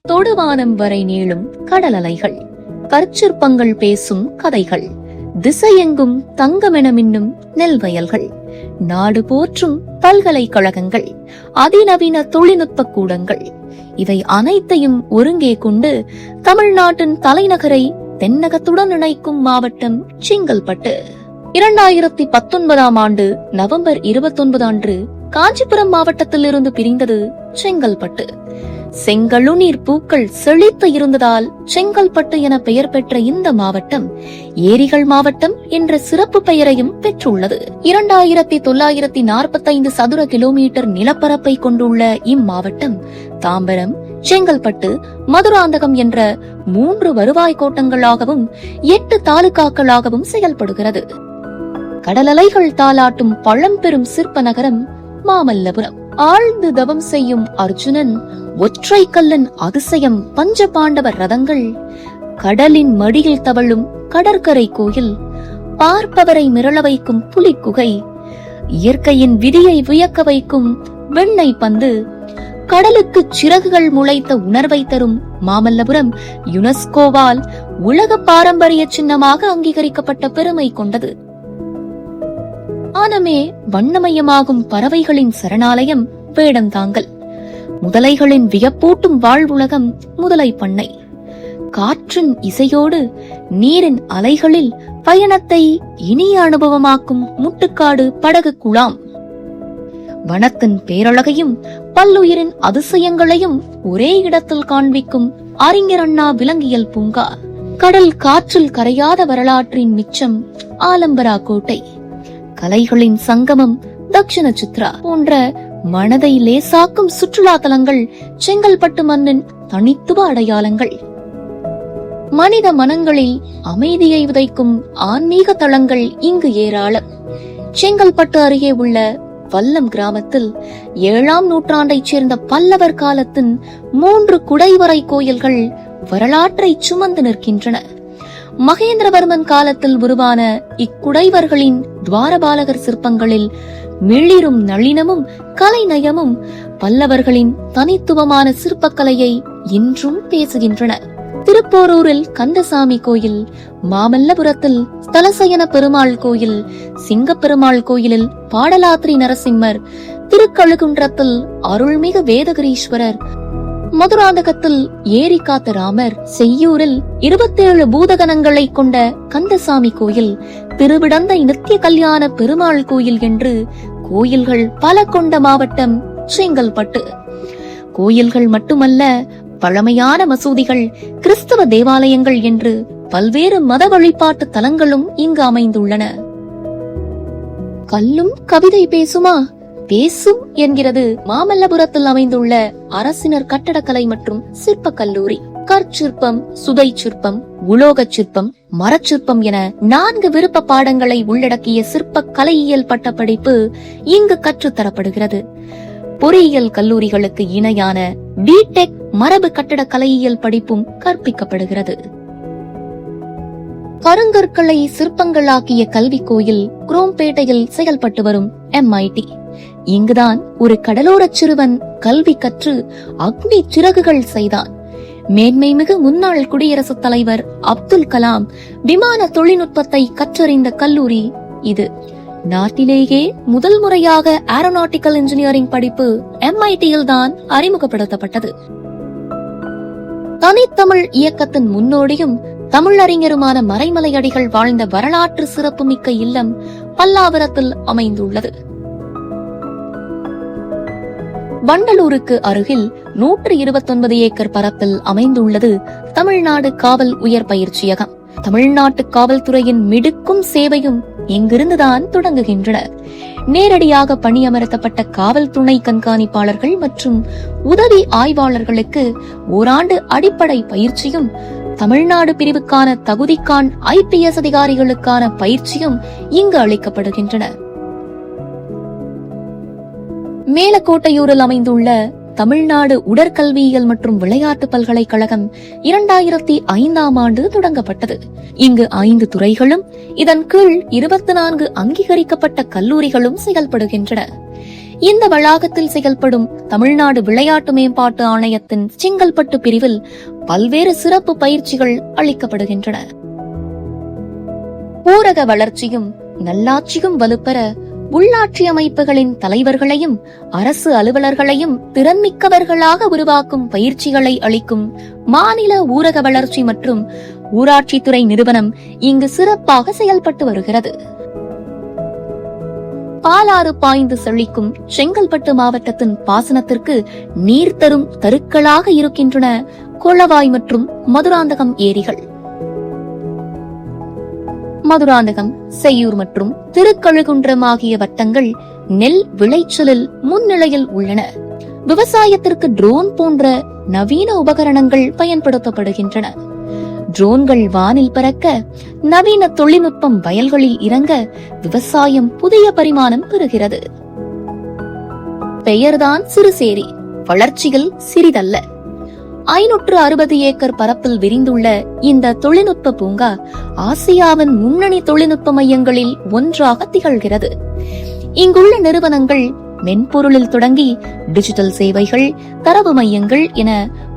தொடுவானம் வரை நீளும் கடல் அலைகள், கற்சிற்பங்கள் பேசும் கதைகள், திசையெங்கும் தங்கமென மின்னும் நெல் வயல்கள், நாடு போற்றும் பல்கலைக்கழகங்கள், அதிநவீன தொழில்நுட்ப கூடங்கள், இவை அனைத்தையும் ஒருங்கே கொண்டு தமிழ்நாட்டின் தலைநகரை தென்னகத்துடன் இணைக்கும் மாவட்டம் செங்கல்பட்டு. 2019 ஆண்டு நவம்பர் 29 அன்று காஞ்சிபுரம் மாவட்டத்தில் இருந்து பிரிந்தது செங்கல்பட்டு. செங்கழுநீர் பூக்கள் செழித்து இருந்ததால் செங்கல்பட்டு என பெயர் பெற்ற இந்த மாவட்டம் ஏரிகள் மாவட்டம் என்ற சிறப்பு பெயரையும் பெற்றுள்ளது. 2945 சதுர கிலோமீட்டர் நிலப்பரப்பை கொண்டுள்ள இம்மாவட்டம் தாம்பரம், செங்கல்பட்டு, மதுராந்தகம் என்ற 3 வருவாய் கோட்டங்களாகவும் 8 தாலுகாக்களாகவும் செயல்படுகிறது. கடலலைகள் தாளாட்டும் பழம்பெரும் சிற்ப நகரம் மாமல்லபுரம். ஆழ்ந்து தவம் செய்யும் அர்ஜுனன், ஒற்றை கல்லன் அதிசயம் பஞ்சபாண்டவர் ரதங்கள், கடலின் மடியில் தவழும் கடற்கரை கோயில், பார்ப்பவரை மிரள வைக்கும் புலிக்குகை, இயற்கையின் விதியை வியக்க வைக்கும் வெண்ணெய் பந்து, கடலுக்கு சிறகுகள் முளைத்த உணர்வை தரும் மாமல்லபுரம் யுனெஸ்கோவால் உலக பாரம்பரிய சின்னமாக அங்கீகரிக்கப்பட்ட பெருமை கொண்டது. ஆனமே வண்ணமயமாகும் பறவைகளின் சரணாலயம் வேடந்தாங்கல், முதலைகளின் வியப்பூட்டும் வாழ்வுலகம் முதலை பண்ணை, காற்றின் இசையோடு நீரின் அலைகளில் பயணத்தை இனிய அனுபவமாக்கும் முட்டுக்காடு படகு குழாம், வனத்தின் பேரழகையும் பல்லுயிரின் அதிசயங்களையும் ஒரே இடத்தில் காண்பிக்கும் அறிஞர் அண்ணா விலங்கியல் பூங்கா, கடல் காற்றில் கரையாத வரலாற்றின் மிச்சம் ஆலம்பரா கோட்டை, கலைகளின் சங்கமம் தக்ஷண சித்ரா போன்ற மனதை லேசாக்கும் சுற்றுலா தலங்கள் செங்கல்பட்டு மண்ணின் தனித்துவ அடையாளங்கள். மனித மனங்களில் அமைதியை விதைக்கும் ஆன்மீக தளங்கள் இங்கு ஏராளம். செங்கல்பட்டு அருகே உள்ள வல்லம் கிராமத்தில் 7ஆம் நூற்றாண்டைச் சேர்ந்த பல்லவர் காலத்தின் 3 குடைவரை கோயில்கள் வரலாற்றை சுமந்து நிற்கின்றன. மகேந்திரவர்மன் காலத்தில் உருவான இக்குடைவர்களின் துவாரபாலகர் சிற்பங்களில் மிளிரும் நளினமும் கலைநயமும் பல்லவர்களின் தனித்துவமான சிற்பக்கலையை இன்றும் பேசுகின்றன. திருப்போரூரில் கந்தசாமி கோயில், மாமல்லபுரத்தில் ஸ்தலசயன பெருமாள் கோயில், சிங்கப்பெருமாள் கோயிலில் பாடலாத்ரி நரசிம்மர், திருக்கழுகுன்றத்தில் அருள்மிகு வேதகிரீஸ்வரர், மதுராந்தகத்தில் ஏரி காத்த ராமர், செய்யூரில் 27 பூதகணங்களை கொண்ட கந்தசாமி கோயில், திருவிடந்தை நித்திய கல்யாண பெருமாள் கோயில் என்று கோயில்கள் பல கொண்ட மாவட்டம் செங்கல்பட்டு. கோயில்கள் மட்டுமல்ல, பழமையான மசூதிகள், கிறிஸ்தவ தேவாலயங்கள் என்று பல்வேறு மத வழிபாட்டு தலங்களும் இங்கு அமைந்துள்ளன. கல்லும் கவிதை பேசுமா? பேசும் என்கிறது மாமல்லபுரத்தில் அமைந்துள்ள அரசினர் கட்டடக்கலை மற்றும் சிற்ப கல்லூரி. கற்சிற்பம், சுதை சிற்பம், உலோக சிற்பம், மரச்சிற்பம் என 4 விருப்ப பாடங்களை உள்ளடக்கிய சிற்ப கலையியல் பட்டப்படிப்பு இங்கு கற்றுத்தரப்படுகிறது. பொறியியல் கல்லூரிகளுக்கு இணையான பிடெக் மரபு கட்டட கலையியல் படிப்பும் கற்பிக்கப்படுகிறது. கருங்கற்களை சிற்பங்களாக்கிய கல்வி கோயில் குரோம்பேட்டையில் செயல்பட்டு வரும் MIT. இங்குதான் ஒரு கடலோர சிறுவன் கல்வி கற்று அக்னி சிறகுகள் செய்தான். மேன்மை மிகு முன்னாள் குடியரசுத் தலைவர் அப்துல் கலாம் விமான தொழில்நுட்பத்தை கற்றறிந்த கல்லூரி இது. நாட்டிலேயே முதல் முறையாக ஏரோநாட்டிக்கல் இன்ஜினியரிங் படிப்பு MIT-யில் தான் அறிமுகப்படுத்தப்பட்டது. தனித்தமிழ் இயக்கத்தின் முன்னோடியும் தமிழறிஞருமான மறைமலையடிகள் வாழ்ந்த வரலாற்று சிறப்புமிக்க இல்லம் பல்லாவரத்தில் அமைந்துள்ளது. வண்டலூருக்கு அருகில் 129 ஏக்கர் பரப்பில் அமைந்துள்ளது தமிழ்நாடு காவல் உயர் பயிற்சியகம். தமிழ்நாட்டு காவல்துறையின் மிடுக்கும் சேவையும் இங்கிருந்துதான் தொடங்குகின்றன. நேரடியாக பணியமர்த்தப்பட்ட காவல் துணை கண்காணிப்பாளர்கள் மற்றும் உதவி ஆய்வாளர்களுக்கு ஓராண்டு அடிப்படை பயிற்சியும், தமிழ்நாடு பிரிவுக்கான தகுதிக்கான் IPS அதிகாரிகளுக்கான பயிற்சியும் இங்கு அளிக்கப்படுகின்றன. மேலக்கோட்டையூரில் அமைந்துள்ள தமிழ்நாடு உடற்கல்வியியல் மற்றும் விளையாட்டு பல்கலைக்கழகம் 2005ஆம் ஆண்டு தொடங்கப்பட்டது. இங்கு 5 துறைகளும் இதன் கீழ் 24 அங்கீகரிக்கப்பட்ட கல்லூரிகளும் செயல்படுகின்றன. இந்த வளாகத்தில் செயல்படும் தமிழ்நாடு விளையாட்டு மேம்பாட்டு ஆணையத்தின் செங்கல்பட்டு பிரிவில் பல்வேறு சிறப்பு பயிற்சிகள் அளிக்கப்படுகின்றன. ஊரக வளர்ச்சியும் நல்லாட்சியும் வலுப்பெற உள்ளாட்சி அமைப்புகளின் தலைவர்களையும் அரசு அலுவலர்களையும் திறன்மிக்கவர்களாக உருவாக்கும் பயிற்சிகளை அளிக்கும் மாநில ஊரக வளர்ச்சி மற்றும் ஊராட்சித்துறை நிறுவனம் இங்கு சிறப்பாக செயல்பட்டு வருகிறது. பாலாறு பாய்ந்து செழிக்கும் செங்கல்பட்டு மாவட்டத்தின் பாசனத்திற்கு நீர் தரும் தருக்களாக இருக்கின்றன கொளவாய் மற்றும் மதுராந்தகம் ஏரிகள். மதுராந்தகம், செய்யூர் மற்றும் திருக்கழுகுன்றம் ஆகிய வட்டங்கள் நெல் விளைச்சலில் முன்னிலையில் உள்ளன. விவசாயத்திற்கு ட்ரோன் போன்ற நவீன உபகரணங்கள் பயன்படுத்தப்படுகின்றன. ட்ரோன்கள் வானில் பறக்க, நவீன தொழில்நுட்பம் வயல்களில் இறங்க விவசாயம் புதிய பரிமாணம் பெறுகிறது. பெயர்தான் சிறுசேரி, வளர்ச்சியில் சிறிதல்ல. 560 ஏக்கர் பரப்பில் விரிந்துள்ள இந்த தொழில்நுட்ப பூங்கா ஆசியாவின் முன்னணி தொழில்நுட்ப மையங்களில் ஒன்றாக திகழ்கிறது. இங்குள்ள நிறுவனங்கள் மென்பொருளில் தொடங்கி டிஜிட்டல் சேவைகள், தரவு மையங்கள் என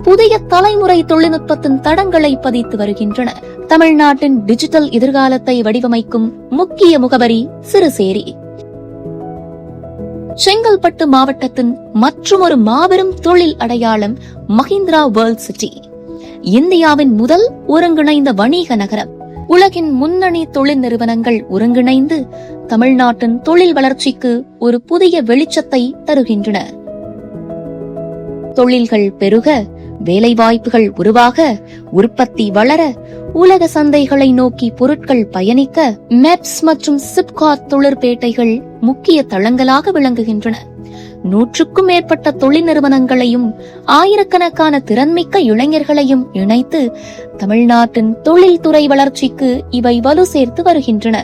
புதிய தலைமுறை தொழில்நுட்பத்தின் தடங்களை பதித்து வருகின்றன. தமிழ்நாட்டின் டிஜிட்டல் எதிர்காலத்தை வடிவமைக்கும் முக்கிய முகவரி சிறுசேரி. செங்கல்பட்டு மாவட்டத்தின் மற்றுமொரு மாபெரும் தொழில் அடையாளம் மஹிந்திரா வேர்ல்ட் சிட்டி. இந்தியாவின் முதல் ஒருங்கிணைந்த வணிக நகரம். உலகின் முன்னணி தொழில் நிறுவனங்கள் ஒருங்கிணைந்து தமிழ்நாட்டின் தொழில் வளர்ச்சிக்கு ஒரு புதிய வெளிச்சத்தை தருகின்றன. தொழில்கள் பெருக, வேலைவாய்ப்புகள் உருவாக, உற்பத்தி வளர, உலக சந்தைகளை நோக்கி பொருட்கள் பயணிக்க மெப்ஸ் மற்றும் சிப்காட் தொழிற்பேட்டைகள் முக்கிய தளங்களாக விளங்குகின்றன. 100க்கும் மேற்பட்ட தொழில் நிறுவனங்களையும் ஆயிரக்கணக்கான திறன்மிக்க இளைஞர்களையும் இணைத்து தமிழ்நாட்டின் தொழில்துறை வளர்ச்சிக்கு இவை வலு சேர்த்து வருகின்றன.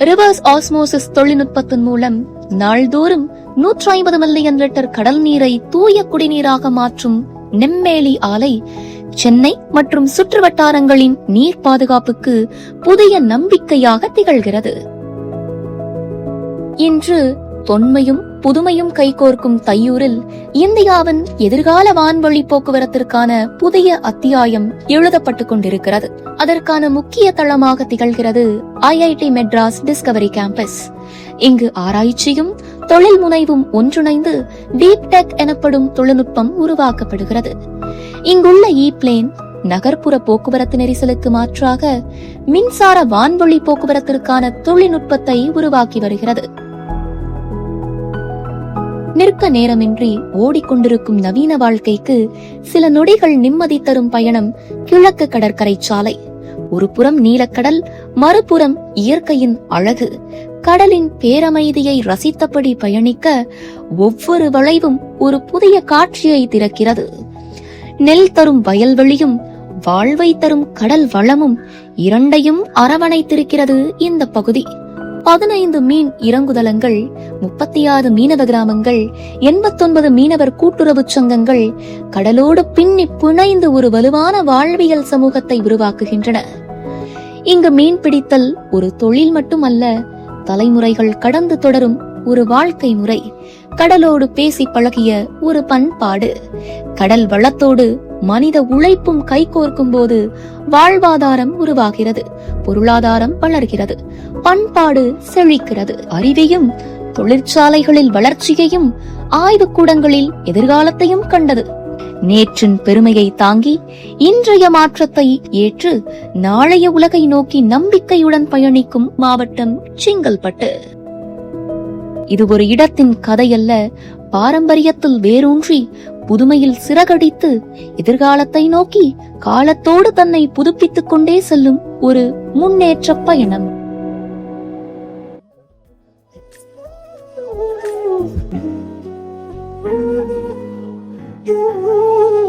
ரிவர்ஸ் ஆஸ்மோசிஸ் தொழில்நுட்பத்தின் மூலம் நாள்தோறும் 150 மில்லியன் லிட்டர் கடல் நீரை தூய குடிநீராக மாற்றும் நெம்மேலி ஆலை சென்னை மற்றும் சுற்றுவட்டாரங்களின் நீர் பாதுகாப்புக்கு புதிய நம்பிக்கையாக திகழ்கிறது. இன்று தொன்மையும் புதுமையும் கைகோர்க்கும் தையூரில் இந்தியாவின் எதிர்கால வான்வழி போக்குவரத்திற்கான புதிய அத்தியாயம் எழுதப்பட்டுக் கொண்டிருக்கிறது. அதற்கான முக்கிய தளமாக திகழ்கிறது IIT மெட்ராஸ் டிஸ்கவரி கேம்பஸ். இங்கு ஆராய்ச்சியும் தொழில் முனைவும் ஒன்றிணைந்து டீப் டெக் எனப்படும் தொழில்நுட்பம் உருவாக்கப்படுகிறது. இங்குள்ள இ-பிளேன் நகர்ப்புற போக்குவரத்து நெரிசலுக்கு மாற்றாக மின்சார வான்வழி போக்குவரத்திற்கான தொழில்நுட்பத்தை உருவாக்கி வருகிறது. நிற்க நேரமின்றி ஓடிக்கொண்டிருக்கும் நவீன வாழ்க்கைக்கு சில நொடிகள் நிம்மதி தரும் பயணம் கிழக்கு கடற்கரை சாலை. ஒரு புறம் நீலக்கடல், மறுபுறம் இயற்கையின் அழகு. கடலின் பேரமைதியை ரசித்தபடி பயணிக்க ஒவ்வொரு வளைவும் ஒரு புதிய காட்சியை திறக்கிறது. நெல் தரும் வயல்வெளியும் வாழ்வை தரும் கடல் வளமும் இரண்டையும் அரவணைத்திருக்கிறது இந்த பகுதி. 15 மீன் இறங்குதளங்கள், 36 மீனவ கிராமங்கள், 89 மீனவர் கூட்டுறவு சங்கங்கள் கடலோடு பின்னி பிணைந்து ஒரு வலுவான வாழ்வியல் சமூகத்தை உருவாக்குகின்றன. இங்கு மீன் பிடித்தல் ஒரு தொழில் மட்டுமல்ல, தலைமுறைகள் கடந்து தொடரும் ஒரு வாழ்க்கை முறை. கடலோடு பேசி பழகிய ஒரு பண்பாடு. கடல் வளத்தோடு மனித உழைப்பும் கைகோர்க்கும் போது வாழ்வாதாரம் உருவாகிறது, பொருளாதாரம் வளர்கிறது, பண்பாடு செழிக்கிறது. அறிவையும் தொழிற்சாலைகளில் வளர்ச்சியையும் ஆய்வுக்கூடங்களில் எதிர்காலத்தையும் கண்டது. நேற்றின் பெருமையை தாங்கி இன்றைய மாற்றத்தை ஏற்று நாளைய உலகை நோக்கி நம்பிக்கையுடன் பயணிக்கும் மாவட்டம் செங்கல்பட்டு. இது ஒரு இடத்தின் கதையல்ல, பாரம்பரியத்தில் வேரூன்றி புதுமையில் சிறகடித்து எதிர்காலத்தை நோக்கி காலத்தோடு தன்னை புதுப்பித்துக் கொண்டே செல்லும் ஒரு முன்னேற்ற பயணம். You